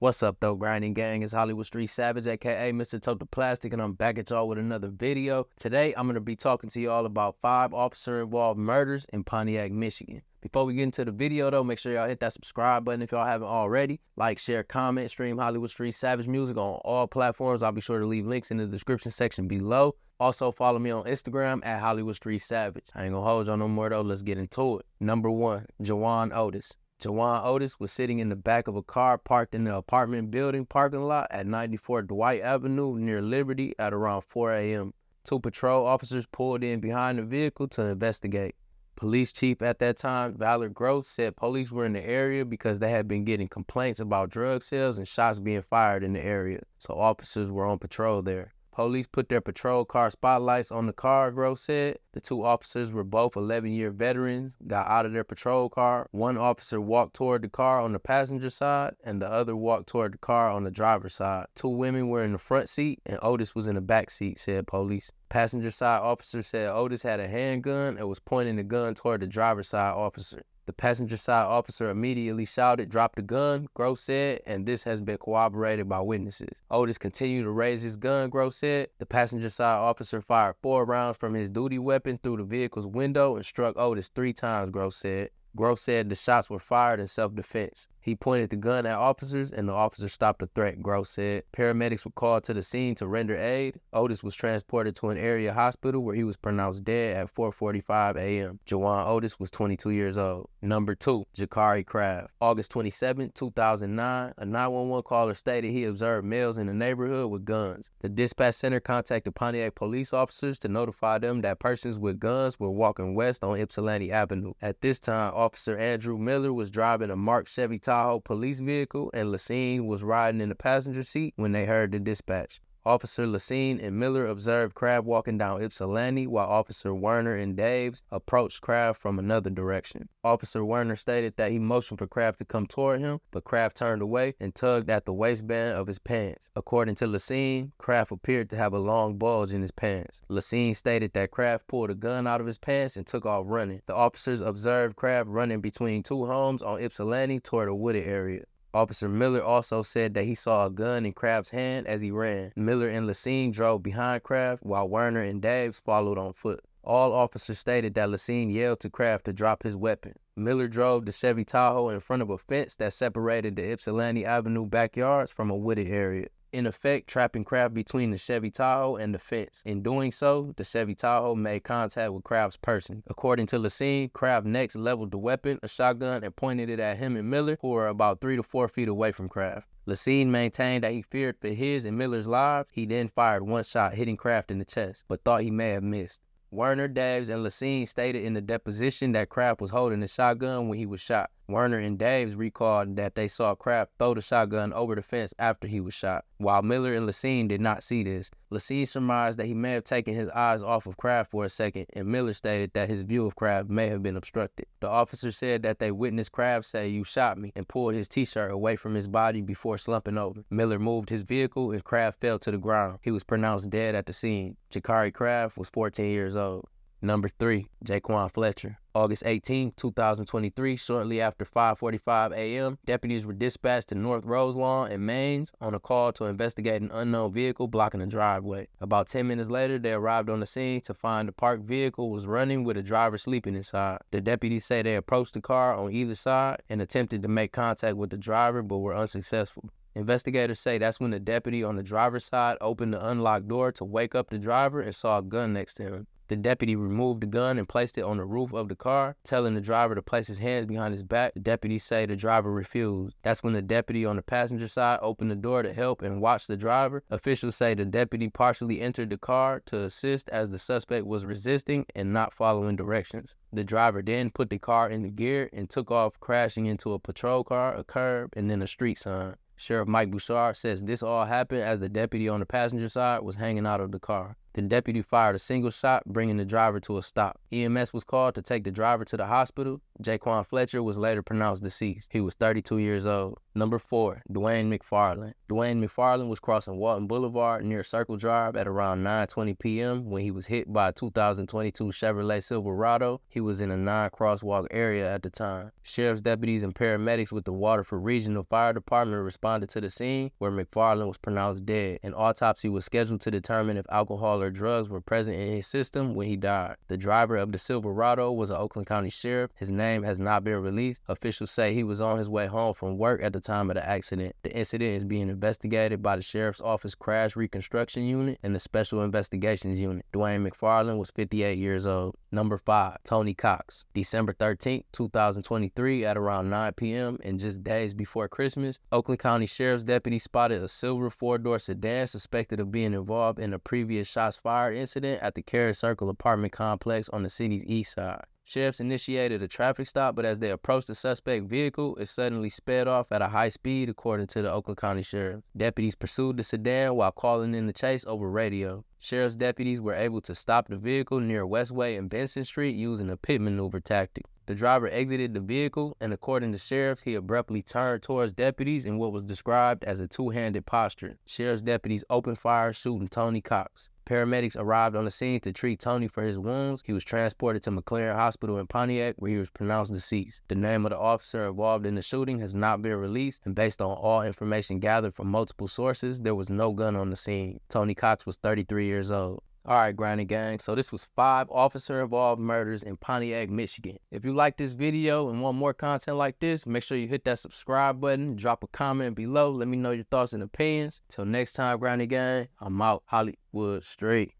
What's up though, grinding gang? It's Hollywood Street Savage, aka Mr. Tote Plastic, and I'm back at y'all with another video. Today, I'm gonna be talking to y'all about 5 officer-involved murders in Pontiac, Michigan. Before we get into the video though, make sure y'all hit that subscribe button if y'all haven't already. Like, share, comment, stream Hollywood Street Savage music on all platforms. I'll be sure to leave links in the description section below. Also, follow me on Instagram at Hollywood Street Savage. I ain't gonna hold y'all no more though, let's get into it. Number 1, Jawan Otis. Jawan Otis was sitting in the back of a car parked in the apartment building parking lot at 94 Dwight Avenue near Liberty at around 4 a.m. 2 patrol officers pulled in behind the vehicle to investigate. Police chief at that time, Valor Gross, said police were in the area because they had been getting complaints about drug sales and shots being fired in the area, so officers were on patrol there. Police put their patrol car spotlights on the car, Gross said. The 2 officers were both 11-year veterans, got out of their patrol car. One officer walked toward the car on the passenger side, and the other walked toward the car on the driver's side. 2 women were in the front seat, and Otis was in the back seat, said police. Passenger side officer said Otis had a handgun and was pointing the gun toward the driver's side officer. The passenger side officer immediately shouted, "Drop the gun," Gross said, and this has been corroborated by witnesses. Otis continued to raise his gun, Gross said. The passenger side officer fired 4 rounds from his duty weapon through the vehicle's window and struck Otis 3 times, Gross said. Gross said the shots were fired in self-defense. He pointed the gun at officers, and the officers stopped the threat, Gross said. Paramedics were called to the scene to render aid. Otis was transported to an area hospital where he was pronounced dead at 4:45 a.m. Jawan Otis was 22 years old. Number 2, Jakari Kraft. August 27, 2009, a 911 caller stated he observed males in the neighborhood with guns. The dispatch center contacted Pontiac police officers to notify them that persons with guns were walking west on Ypsilanti Avenue. At this time, Officer Andrew Miller was driving a marked Chevy Tahoe police vehicle, and Llings was riding in the passenger seat when they heard the dispatch. Officer Llings and Miller observed Kraft walking down Ypsilanti while Officer Werner and Daves approached Kraft from another direction. Officer Werner stated that he motioned for Kraft to come toward him, but Kraft turned away and tugged at the waistband of his pants. According to Llings, Kraft appeared to have a long bulge in his pants. Llings stated that Kraft pulled a gun out of his pants and took off running. The officers observed Kraft running between 2 homes on Ypsilanti toward a wooded area. Officer Miller also said that he saw a gun in Kraft's hand as he ran. Miller and Llings drove behind Kraft while Werner and Daves followed on foot. All officers stated that Llings yelled to Kraft to drop his weapon. Miller drove the Chevy Tahoe in front of a fence that separated the Ypsilanti Avenue backyards from a wooded area, in effect trapping Kraft between the Chevy Tahoe and the fence. In doing so, the Chevy Tahoe made contact with Kraft's person. According to Llings, Kraft next leveled the weapon, a shotgun, and pointed it at him and Miller, who were about 3 to 4 feet away from Kraft. Llings maintained that he feared for his and Miller's lives. He then fired 1 shot, hitting Kraft in the chest, but thought he may have missed. Werner, Daves, and Llings stated in the deposition that Kraft was holding the shotgun when he was shot. Werner and Daves recalled that they saw Kraft throw the shotgun over the fence after he was shot, while Miller and Llings did not see this. Llings surmised that he may have taken his eyes off of Kraft for a second, and Miller stated that his view of Kraft may have been obstructed. The officer said that they witnessed Kraft say, "You shot me," and pulled his t-shirt away from his body before slumping over. Miller moved his vehicle and Kraft fell to the ground. He was pronounced dead at the scene. Jakari Kraft was 14 years old. Number 3, Jquan Fletcher. August 18, 2023, shortly after 5:45 a.m., deputies were dispatched to North Roselawn and Mains on a call to investigate an unknown vehicle blocking a driveway. About 10 minutes later, they arrived on the scene to find the parked vehicle was running with a driver sleeping inside. The deputies say they approached the car on either side and attempted to make contact with the driver but were unsuccessful. Investigators say that's when the deputy on the driver's side opened the unlocked door to wake up the driver and saw a gun next to him. The deputy removed the gun and placed it on the roof of the car, telling the driver to place his hands behind his back. The deputies say the driver refused. That's when the deputy on the passenger side opened the door to help and watch the driver. Officials say the deputy partially entered the car to assist as the suspect was resisting and not following directions. The driver then put the car into gear and took off, crashing into a patrol car, a curb, and then a street sign. Sheriff Mike Bouchard says this all happened as the deputy on the passenger side was hanging out of the car. The deputy fired a single shot, bringing the driver to a stop. EMS was called to take the driver to the hospital. Jquan Fletcher was later pronounced deceased. He was 32 years old. Number 4, Dwayne McFarland. Dwayne McFarland was crossing Walton Boulevard near Circle Drive at around 9:20 p.m. when he was hit by a 2022 Chevrolet Silverado. He was in a non-crosswalk area at the time. Sheriff's deputies and paramedics with the Waterford Regional Fire Department responded to the scene where McFarland was pronounced dead. An autopsy was scheduled to determine if alcohol or drugs were present in his system when he died. The driver of the Silverado was an Oakland County sheriff. His name has not been released. Officials say he was on his way home from work at the time of the accident. The incident is being investigated by the Sheriff's Office Crash Reconstruction Unit and the Special Investigations Unit. Dwayne McFarland was 58 years old. Number 5, Tony Cox. December 13, 2023 at around 9 p.m. and just days before Christmas, Oakland County Sheriff's deputy spotted a silver 4-door sedan suspected of being involved in a previous shots fired incident at the Carrot Circle apartment complex on the city's east side. Sheriffs initiated a traffic stop, but as they approached the suspect vehicle, it suddenly sped off at a high speed, according to the Oakland County Sheriff. Deputies pursued the sedan while calling in the chase over radio. Sheriff's deputies were able to stop the vehicle near Westway and Benson Street using a pit maneuver tactic. The driver exited the vehicle, and according to sheriffs, he abruptly turned towards deputies in what was described as a two-handed posture. Sheriff's deputies opened fire, shooting Tony Cox. Paramedics arrived on the scene to treat Tony for his wounds. He was transported to McLaren Hospital in Pontiac, where he was pronounced deceased. The name of the officer involved in the shooting has not been released, and based on all information gathered from multiple sources, there was no gun on the scene. Tony Cox was 33 years old. Alright, Grinding Gang, so this was 5 officer-involved murders in Pontiac, Michigan. If you like this video and want more content like this, make sure you hit that subscribe button, drop a comment below, let me know your thoughts and opinions. Till next time, Grinding Gang, I'm out. Hollywood Street.